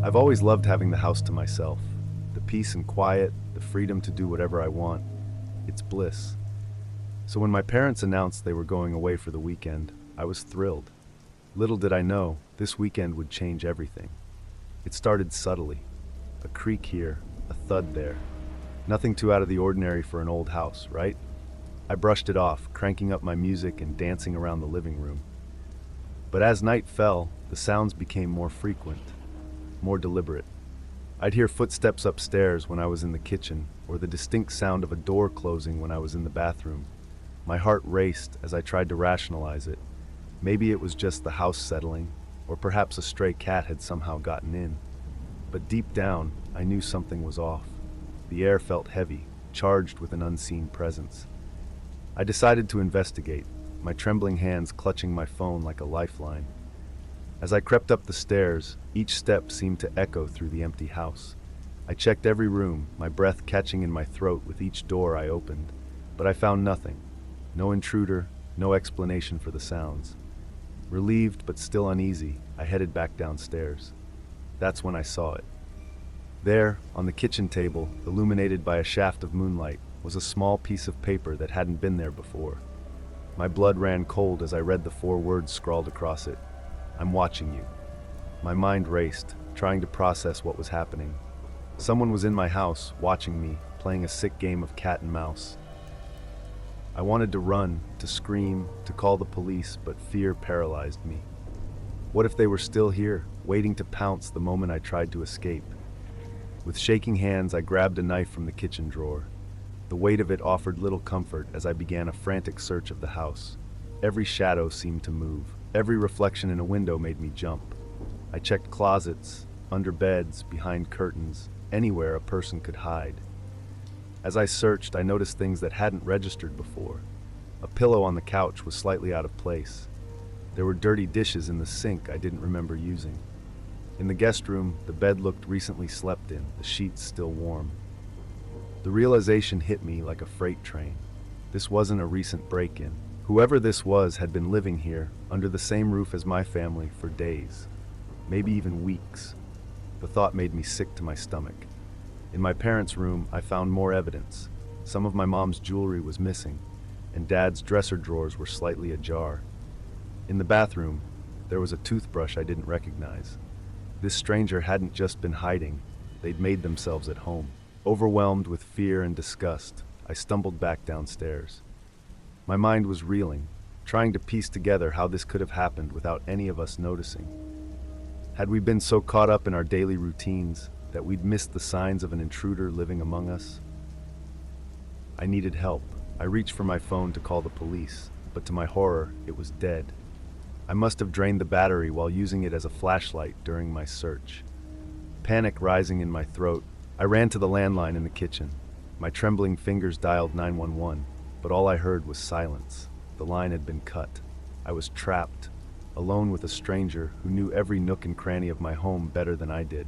I've always loved having the house to myself. The peace and quiet, the freedom to do whatever I want. It's bliss. So when my parents announced they were going away for the weekend, I was thrilled. Little did I know, this weekend would change everything. It started subtly. A creak here, a thud there. Nothing too out of the ordinary for an old house, right? I brushed it off, cranking up my music and dancing around the living room. But as night fell, the sounds became more frequent, more deliberate. I'd hear footsteps upstairs when I was in the kitchen, or the distinct sound of a door closing when I was in the bathroom. My heart raced as I tried to rationalize it. Maybe it was just the house settling, or perhaps a stray cat had somehow gotten in. But deep down, I knew something was off. The air felt heavy, charged with an unseen presence. I decided to investigate, my trembling hands clutching my phone like a lifeline. As I crept up the stairs, each step seemed to echo through the empty house. I checked every room, my breath catching in my throat with each door I opened, but I found nothing. No intruder, no explanation for the sounds. Relieved but still uneasy, I headed back downstairs. That's when I saw it. There, on the kitchen table, illuminated by a shaft of moonlight, was a small piece of paper that hadn't been there before. My blood ran cold as I read the 4 words scrawled across it. I'm watching you. My mind raced, trying to process what was happening. Someone was in my house, watching me, playing a sick game of cat and mouse. I wanted to run, to scream, to call the police, but fear paralyzed me. What if they were still here, waiting to pounce the moment I tried to escape? With shaking hands, I grabbed a knife from the kitchen drawer. The weight of it offered little comfort as I began a frantic search of the house. Every shadow seemed to move. Every reflection in a window made me jump. I checked closets, under beds, behind curtains, anywhere a person could hide. As I searched, I noticed things that hadn't registered before. A pillow on the couch was slightly out of place. There were dirty dishes in the sink I didn't remember using. In the guest room, the bed looked recently slept in, the sheets still warm. The realization hit me like a freight train. This wasn't a recent break-in. Whoever this was had been living here, under the same roof as my family, for days, maybe even weeks. The thought made me sick to my stomach. In my parents' room, I found more evidence. Some of my mom's jewelry was missing, and Dad's dresser drawers were slightly ajar. In the bathroom, there was a toothbrush I didn't recognize. This stranger hadn't just been hiding, they'd made themselves at home. Overwhelmed with fear and disgust, I stumbled back downstairs. My mind was reeling, trying to piece together how this could have happened without any of us noticing. Had we been so caught up in our daily routines that we'd missed the signs of an intruder living among us? I needed help. I reached for my phone to call the police, but to my horror, it was dead. I must have drained the battery while using it as a flashlight during my search. Panic rising in my throat, I ran to the landline in the kitchen. My trembling fingers dialed 911, but all I heard was silence. The line had been cut. I was trapped, alone with a stranger who knew every nook and cranny of my home better than I did.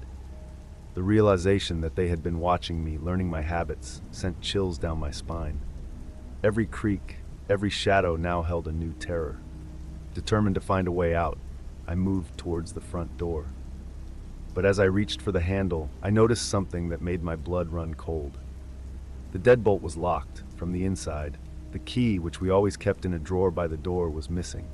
The realization that they had been watching me, learning my habits, sent chills down my spine. Every creak, every shadow now held a new terror. Determined to find a way out, I moved towards the front door. But as I reached for the handle, I noticed something that made my blood run cold. The deadbolt was locked from the inside. The key, which we always kept in a drawer by the door, was missing.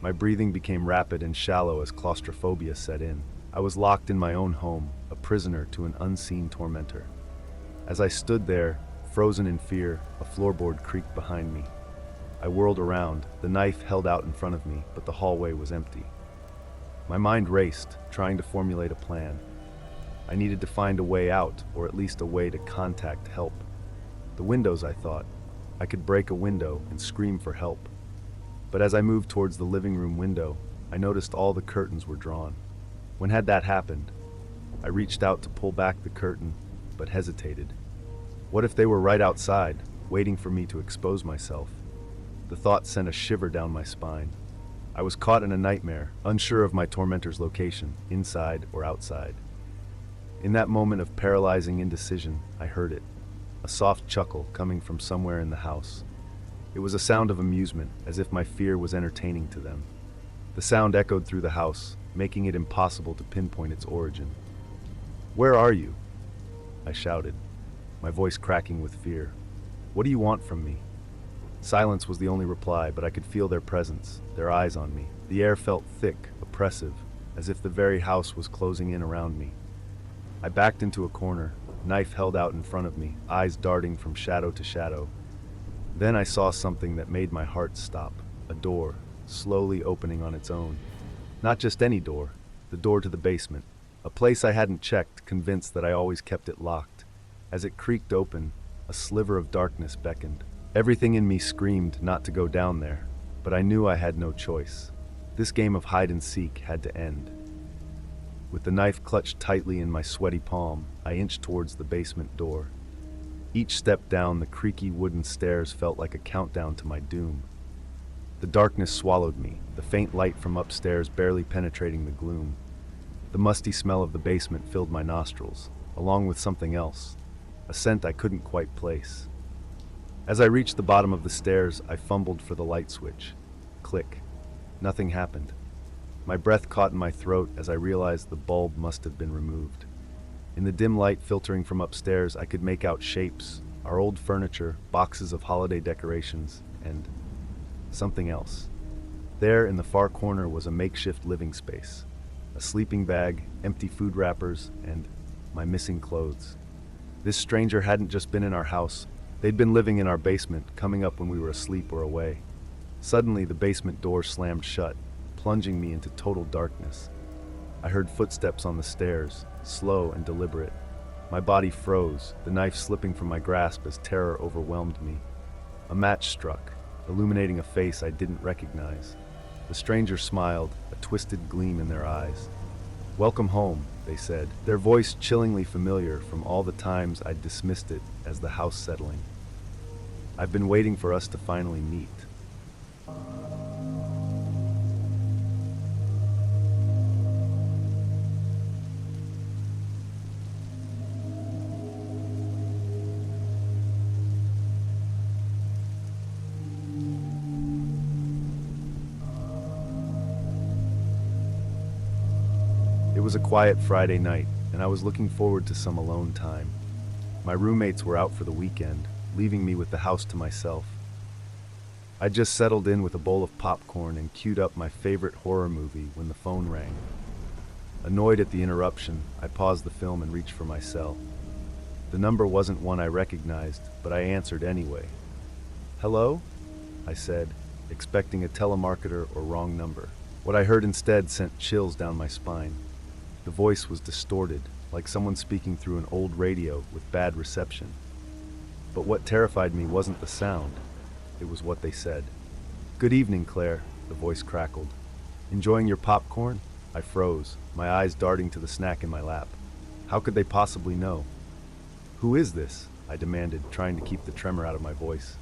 My breathing became rapid and shallow as claustrophobia set in. I was locked in my own home, a prisoner to an unseen tormentor. As I stood there, frozen in fear, a floorboard creaked behind me. I whirled around, the knife held out in front of me, but the hallway was empty. My mind raced, trying to formulate a plan. I needed to find a way out, or at least a way to contact help. The windows, I thought. I could break a window and scream for help. But as I moved towards the living room window, I noticed all the curtains were drawn. When had that happened? I reached out to pull back the curtain, but hesitated. What if they were right outside, waiting for me to expose myself? The thought sent a shiver down my spine. I was caught in a nightmare, unsure of my tormentor's location, inside or outside. In that moment of paralyzing indecision, I heard it, a soft chuckle coming from somewhere in the house. It was a sound of amusement, as if my fear was entertaining to them. The sound echoed through the house, making it impossible to pinpoint its origin. "Where are you?" I shouted, my voice cracking with fear. "What do you want from me?" Silence was the only reply, but I could feel their presence, their eyes on me. The air felt thick, oppressive, as if the very house was closing in around me. I backed into a corner, knife held out in front of me, eyes darting from shadow to shadow. Then I saw something that made my heart stop. A door, slowly opening on its own. Not just any door, the door to the basement. A place I hadn't checked, convinced that I always kept it locked. As it creaked open, a sliver of darkness beckoned. Everything in me screamed not to go down there, but I knew I had no choice. This game of hide and seek had to end. With the knife clutched tightly in my sweaty palm, I inched towards the basement door. Each step down the creaky wooden stairs felt like a countdown to my doom. The darkness swallowed me, the faint light from upstairs barely penetrating the gloom. The musty smell of the basement filled my nostrils, along with something else, a scent I couldn't quite place. As I reached the bottom of the stairs, I fumbled for the light switch. Click. Nothing happened. My breath caught in my throat as I realized the bulb must have been removed. In the dim light filtering from upstairs, I could make out shapes, our old furniture, boxes of holiday decorations, and something else. There in the far corner was a makeshift living space. A sleeping bag, empty food wrappers, and my missing clothes. This stranger hadn't just been in our house. They'd been living in our basement, coming up when we were asleep or away. Suddenly, the basement door slammed shut, plunging me into total darkness. I heard footsteps on the stairs, slow and deliberate. My body froze, the knife slipping from my grasp as terror overwhelmed me. A match struck, illuminating a face I didn't recognize. The stranger smiled, a twisted gleam in their eyes. "Welcome home," they said, their voice chillingly familiar from all the times I'd dismissed it as the house settling. "I've been waiting for us to finally meet." It was a quiet Friday night, and I was looking forward to some alone time. My roommates were out for the weekend, leaving me with the house to myself. I just settled in with a bowl of popcorn and queued up my favorite horror movie when the phone rang. Annoyed at the interruption, I paused the film and reached for my cell. The number wasn't one I recognized, but I answered anyway. "Hello?" I said, expecting a telemarketer or wrong number. What I heard instead sent chills down my spine. The voice was distorted, like someone speaking through an old radio with bad reception. But what terrified me wasn't the sound, it was what they said. "Good evening, Claire," the voice crackled. "Enjoying your popcorn?" I froze, my eyes darting to the snack in my lap. How could they possibly know? "Who is this?" I demanded, trying to keep the tremor out of my voice.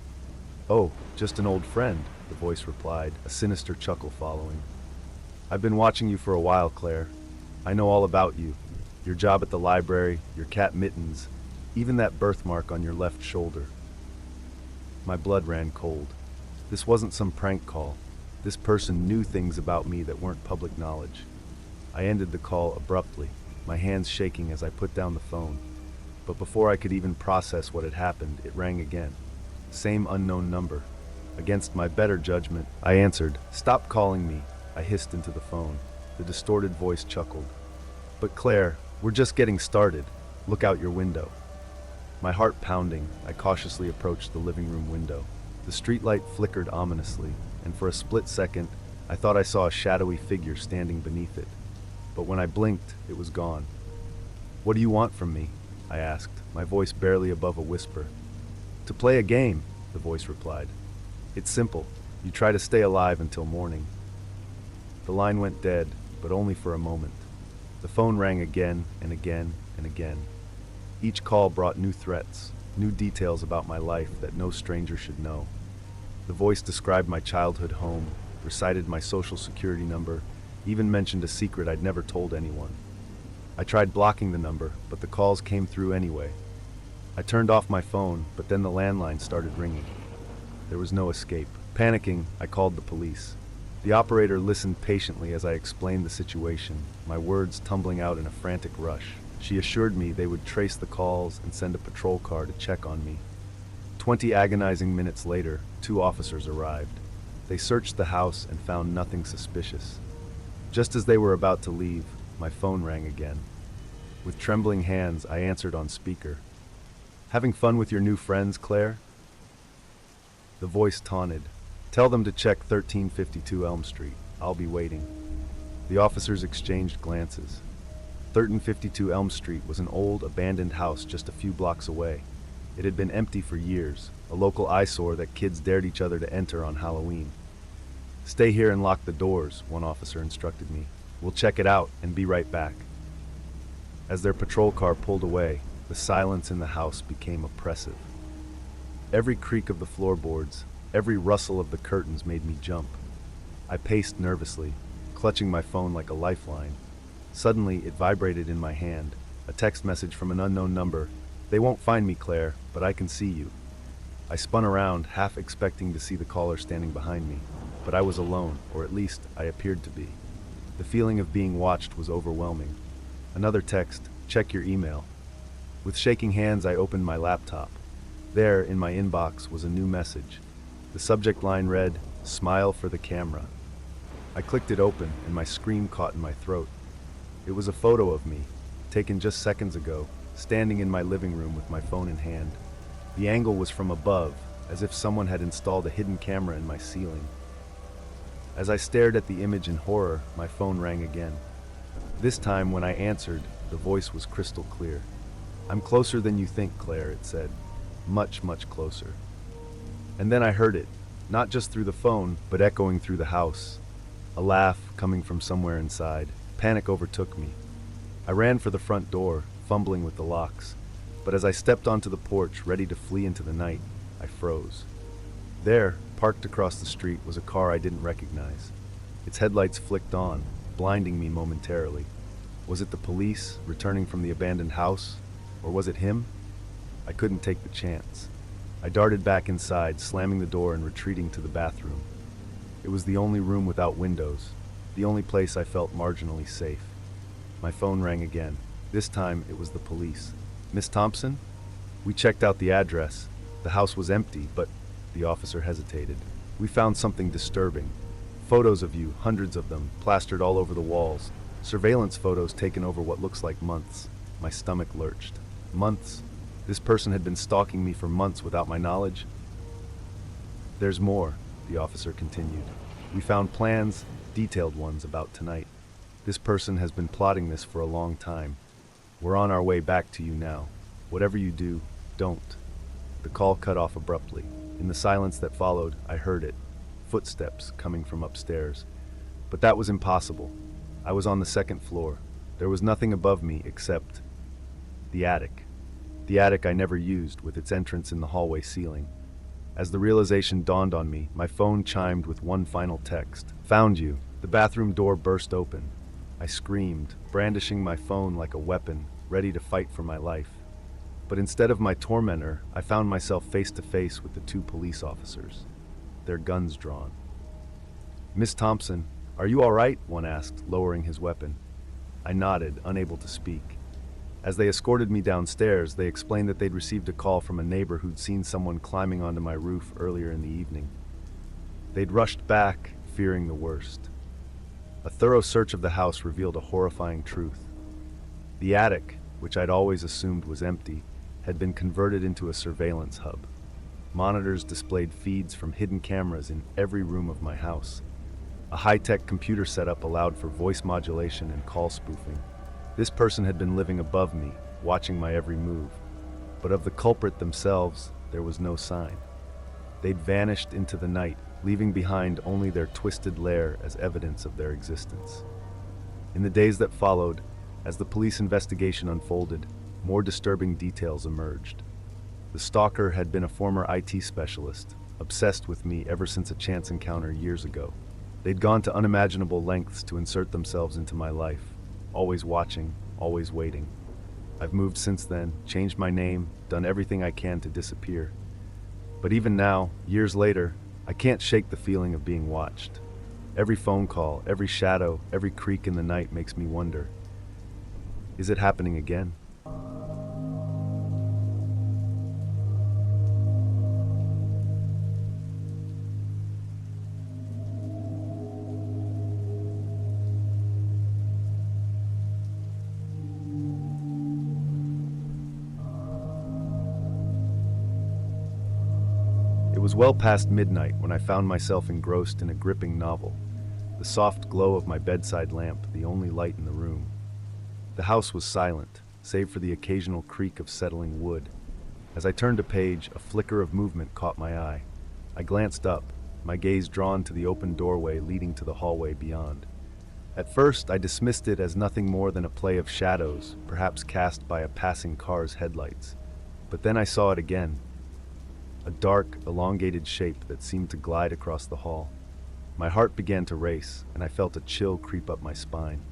"Oh, just an old friend," the voice replied, a sinister chuckle following. "I've been watching you for a while, Claire. I know all about you. Your job at the library, your cat Mittens, even that birthmark on your left shoulder." My blood ran cold. This wasn't some prank call. This person knew things about me that weren't public knowledge. I ended the call abruptly, my hands shaking as I put down the phone. But before I could even process what had happened, it rang again. Same unknown number. Against my better judgment, I answered. "Stop calling me," I hissed into the phone. The distorted voice chuckled. "But Claire, we're just getting started. Look out your window." My heart pounding, I cautiously approached the living room window. The streetlight flickered ominously, and for a split second, I thought I saw a shadowy figure standing beneath it. But when I blinked, it was gone. "What do you want from me?" I asked, my voice barely above a whisper. "To play a game," the voice replied. "It's simple. You try to stay alive until morning." The line went dead, but only for a moment. The phone rang again and again and again. Each call brought new threats, new details about my life that no stranger should know. The voice described my childhood home, recited my social security number, even mentioned a secret I'd never told anyone. I tried blocking the number, but the calls came through anyway. I turned off my phone, but then the landline started ringing. There was no escape. Panicking, I called the police. The operator listened patiently as I explained the situation, my words tumbling out in a frantic rush. She assured me they would trace the calls and send a patrol car to check on me. 20 agonizing minutes later, 2 officers arrived. They searched the house and found nothing suspicious. Just as they were about to leave, my phone rang again. With trembling hands, I answered on speaker. "Having fun with your new friends, Claire?" The voice taunted. "Tell them to check 1352 Elm Street. I'll be waiting." The officers exchanged glances. 1352 Elm Street was an old, abandoned house just a few blocks away. It had been empty for years, a local eyesore that kids dared each other to enter on Halloween. "Stay here and lock the doors," one officer instructed me. "We'll check it out and be right back." As their patrol car pulled away, the silence in the house became oppressive. Every creak of the floorboards, every rustle of the curtains made me jump. I paced nervously, clutching my phone like a lifeline. Suddenly, it vibrated in my hand, a text message from an unknown number. "They won't find me, Claire, but I can see you." I spun around, half expecting to see the caller standing behind me, but I was alone, or at least I appeared to be. The feeling of being watched was overwhelming. Another text, "Check your email." With shaking hands, I opened my laptop. There, in my inbox, was a new message. The subject line read, "Smile for the camera." I clicked it open, and my scream caught in my throat. It was a photo of me, taken just seconds ago, standing in my living room with my phone in hand. The angle was from above, as if someone had installed a hidden camera in my ceiling. As I stared at the image in horror, my phone rang again. This time, when I answered, the voice was crystal clear. "I'm closer than you think, Claire," it said. "Much, much closer." And then I heard it, not just through the phone, but echoing through the house. A laugh coming from somewhere inside. Panic overtook me. I ran for the front door, fumbling with the locks. But as I stepped onto the porch, ready to flee into the night, I froze. There, parked across the street, was a car I didn't recognize. Its headlights flicked on, blinding me momentarily. Was it the police, returning from the abandoned house? Or was it him? I couldn't take the chance. I darted back inside, slamming the door and retreating to the bathroom. It was the only room without windows, the only place I felt marginally safe. My phone rang again. This time, it was the police. "Miss Thompson?" "We checked out the address. The house was empty, but..." The officer hesitated. "We found something disturbing. Photos of you, hundreds of them, plastered all over the walls. Surveillance photos taken over what looks like months." My stomach lurched. Months? This person had been stalking me for months without my knowledge? "There's more," the officer continued. "We found plans, detailed ones, about tonight. This person has been plotting this for a long time. We're on our way back to you now. Whatever you do, don't." The call cut off abruptly. In the silence that followed, I heard it. Footsteps coming from upstairs. But that was impossible. I was on the second floor. There was nothing above me except the attic. The attic I never used, with its entrance in the hallway ceiling. As the realization dawned on me, my phone chimed with one final text. "Found you." The bathroom door burst open. I screamed, brandishing my phone like a weapon, ready to fight for my life. But instead of my tormentor, I found myself face to face with the 2 police officers, their guns drawn. "Miss Thompson, are you all right?" one asked, lowering his weapon. I nodded, unable to speak. As they escorted me downstairs, they explained that they'd received a call from a neighbor who'd seen someone climbing onto my roof earlier in the evening. They'd rushed back, fearing the worst. A thorough search of the house revealed a horrifying truth. The attic, which I'd always assumed was empty, had been converted into a surveillance hub. Monitors displayed feeds from hidden cameras in every room of my house. A high-tech computer setup allowed for voice modulation and call spoofing. This person had been living above me, watching my every move. But of the culprit themselves, there was no sign. They'd vanished into the night, leaving behind only their twisted lair as evidence of their existence. In the days that followed, as the police investigation unfolded, more disturbing details emerged. The stalker had been a former IT specialist, obsessed with me ever since a chance encounter years ago. They'd gone to unimaginable lengths to insert themselves into my life, always watching, always waiting. I've moved since then, changed my name, done everything I can to disappear. But even now, years later, I can't shake the feeling of being watched. Every phone call, every shadow, every creak in the night makes me wonder, Is it happening again? It was well past midnight when I found myself engrossed in a gripping novel, the soft glow of my bedside lamp the only light in the room. The house was silent, save for the occasional creak of settling wood. As I turned a page, a flicker of movement caught my eye. I glanced up, my gaze drawn to the open doorway leading to the hallway beyond. At first, I dismissed it as nothing more than a play of shadows, perhaps cast by a passing car's headlights. But then I saw it again. A dark, elongated shape that seemed to glide across the hall. My heart began to race, and I felt a chill creep up my spine.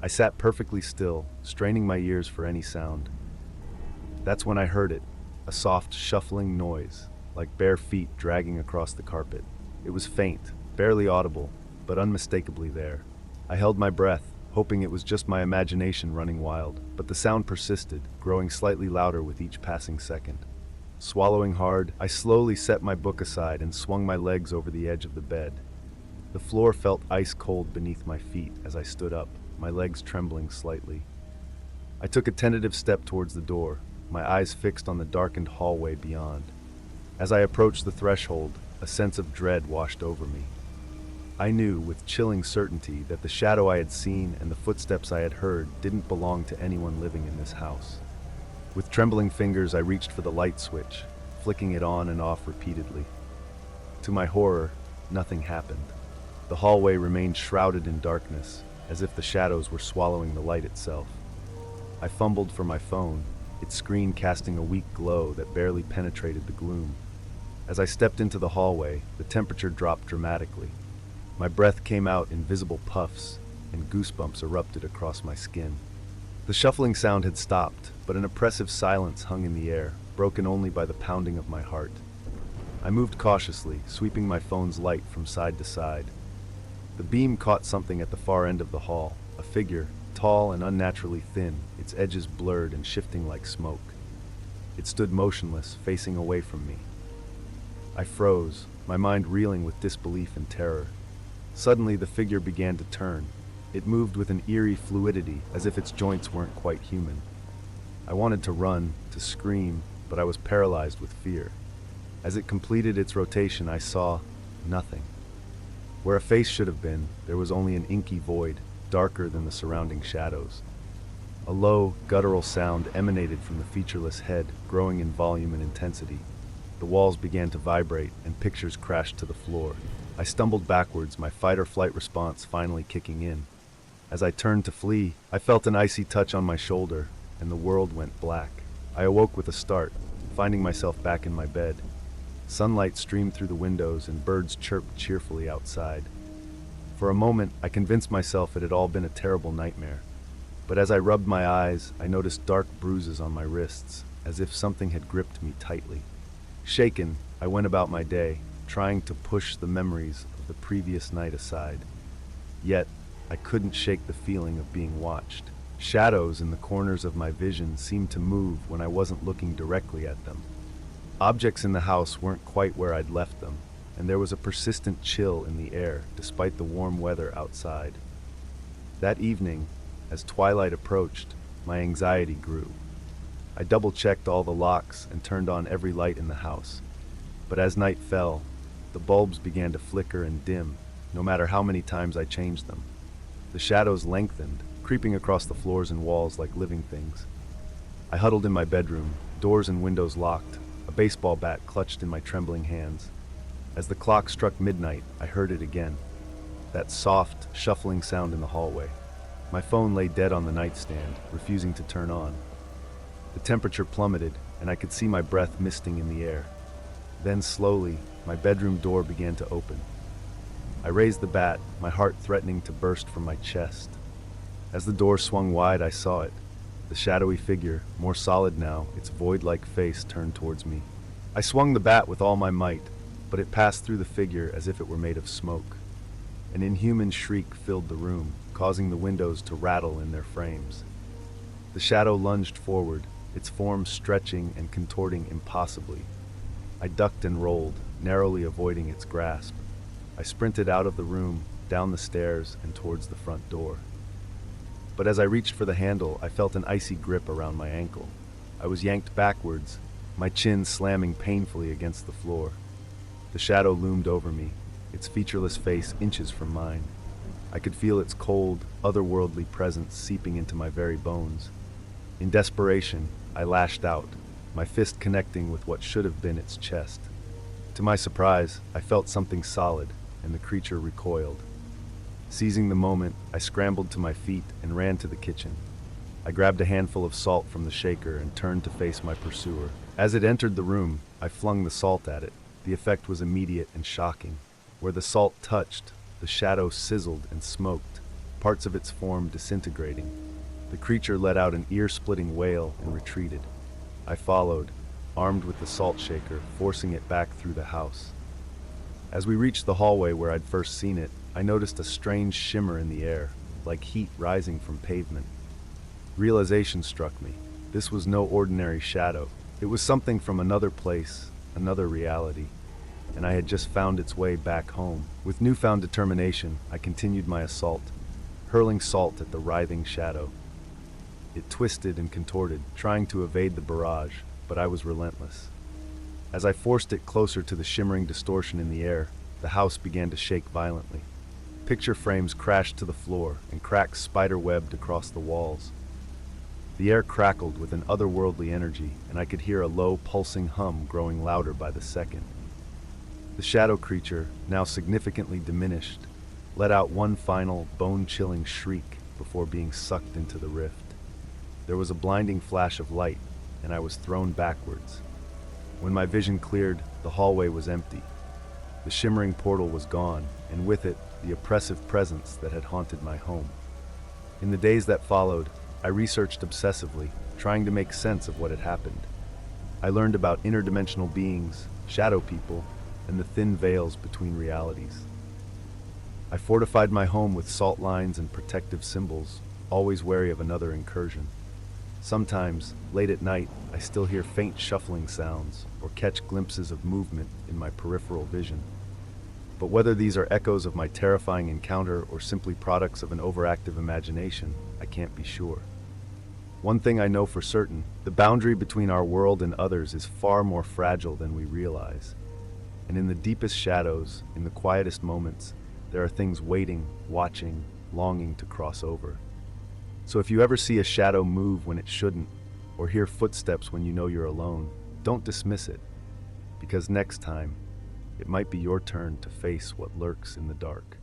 I sat perfectly still, straining my ears for any sound. That's when I heard it, a soft, shuffling noise, like bare feet dragging across the carpet. It was faint, barely audible, but unmistakably there. I held my breath, hoping it was just my imagination running wild, but the sound persisted, growing slightly louder with each passing second. Swallowing hard, I slowly set my book aside and swung my legs over the edge of the bed. The floor felt ice cold beneath my feet as I stood up, my legs trembling slightly. I took a tentative step towards the door, my eyes fixed on the darkened hallway beyond. As I approached the threshold, a sense of dread washed over me. I knew with chilling certainty that the shadow I had seen and the footsteps I had heard didn't belong to anyone living in this house. With trembling fingers, I reached for the light switch, flicking it on and off repeatedly. To my horror, nothing happened. The hallway remained shrouded in darkness, as if the shadows were swallowing the light itself. I fumbled for my phone, its screen casting a weak glow that barely penetrated the gloom. As I stepped into the hallway, the temperature dropped dramatically. My breath came out in visible puffs, and goosebumps erupted across my skin. The shuffling sound had stopped, but an oppressive silence hung in the air, broken only by the pounding of my heart. I moved cautiously, sweeping my phone's light from side to side. The beam caught something at the far end of the hall, a figure, tall and unnaturally thin, its edges blurred and shifting like smoke. It stood motionless, facing away from me. I froze, my mind reeling with disbelief and terror. Suddenly, the figure began to turn. It moved with an eerie fluidity, as if its joints weren't quite human. I wanted to run, to scream, but I was paralyzed with fear. As it completed its rotation, I saw nothing. Where a face should have been, there was only an inky void, darker than the surrounding shadows. A low, guttural sound emanated from the featureless head, growing in volume and intensity. The walls began to vibrate, and pictures crashed to the floor. I stumbled backwards, my fight-or-flight response finally kicking in. As I turned to flee, I felt an icy touch on my shoulder, and the world went black. I awoke with a start, finding myself back in my bed. Sunlight streamed through the windows, and birds chirped cheerfully outside. For a moment, I convinced myself it had all been a terrible nightmare. But as I rubbed my eyes, I noticed dark bruises on my wrists, as if something had gripped me tightly. Shaken, I went about my day, trying to push the memories of the previous night aside. Yet, I couldn't shake the feeling of being watched. Shadows in the corners of my vision seemed to move when I wasn't looking directly at them. Objects in the house weren't quite where I'd left them, and there was a persistent chill in the air despite the warm weather outside. That evening, as twilight approached, my anxiety grew. I double-checked all the locks and turned on every light in the house. But as night fell, the bulbs began to flicker and dim, no matter how many times I changed them. The shadows lengthened, creeping across the floors and walls like living things. I huddled in my bedroom, doors and windows locked, a baseball bat clutched in my trembling hands. As the clock struck midnight, I heard it again. That soft, shuffling sound in the hallway. My phone lay dead on the nightstand, refusing to turn on. The temperature plummeted, and I could see my breath misting in the air. Then slowly, my bedroom door began to open. I raised the bat, my heart threatening to burst from my chest. As the door swung wide, I saw it. The shadowy figure, more solid now, its void-like face turned towards me. I swung the bat with all my might, but it passed through the figure as if it were made of smoke. An inhuman shriek filled the room, causing the windows to rattle in their frames. The shadow lunged forward, its form stretching and contorting impossibly. I ducked and rolled, narrowly avoiding its grasp. I sprinted out of the room, down the stairs, and towards the front door. But as I reached for the handle, I felt an icy grip around my ankle. I was yanked backwards, my chin slamming painfully against the floor. The shadow loomed over me, its featureless face inches from mine. I could feel its cold, otherworldly presence seeping into my very bones. In desperation, I lashed out, my fist connecting with what should have been its chest. To my surprise, I felt something solid, and the creature recoiled. Seizing the moment, I scrambled to my feet and ran to the kitchen. I grabbed a handful of salt from the shaker and turned to face my pursuer. As it entered the room, I flung the salt at it. The effect was immediate and shocking. Where the salt touched, the shadow sizzled and smoked, parts of its form disintegrating. The creature let out an ear-splitting wail and retreated. I followed, armed with the salt shaker, forcing it back through the house. As we reached the hallway where I'd first seen it, I noticed a strange shimmer in the air, like heat rising from pavement. Realization struck me. This was no ordinary shadow. It was something from another place, another reality, and I had just found its way back home. With newfound determination, I continued my assault, hurling salt at the writhing shadow. It twisted and contorted, trying to evade the barrage, but I was relentless. As I forced it closer to the shimmering distortion in the air, the house began to shake violently. Picture frames crashed to the floor, and cracks spider-webbed across the walls. The air crackled with an otherworldly energy, and I could hear a low, pulsing hum growing louder by the second. The shadow creature, now significantly diminished, let out one final, bone-chilling shriek before being sucked into the rift. There was a blinding flash of light, and I was thrown backwards. When my vision cleared, the hallway was empty. The shimmering portal was gone, and with it, the oppressive presence that had haunted my home. In the days that followed, I researched obsessively, trying to make sense of what had happened. I learned about interdimensional beings, shadow people, and the thin veils between realities. I fortified my home with salt lines and protective symbols, always wary of another incursion. Sometimes, late at night, I still hear faint shuffling sounds or catch glimpses of movement in my peripheral vision. But whether these are echoes of my terrifying encounter or simply products of an overactive imagination, I can't be sure. One thing I know for certain, the boundary between our world and others is far more fragile than we realize. And in the deepest shadows, in the quietest moments, there are things waiting, watching, longing to cross over. So if you ever see a shadow move when it shouldn't, or hear footsteps when you know you're alone, don't dismiss it, because next time, it might be your turn to face what lurks in the dark.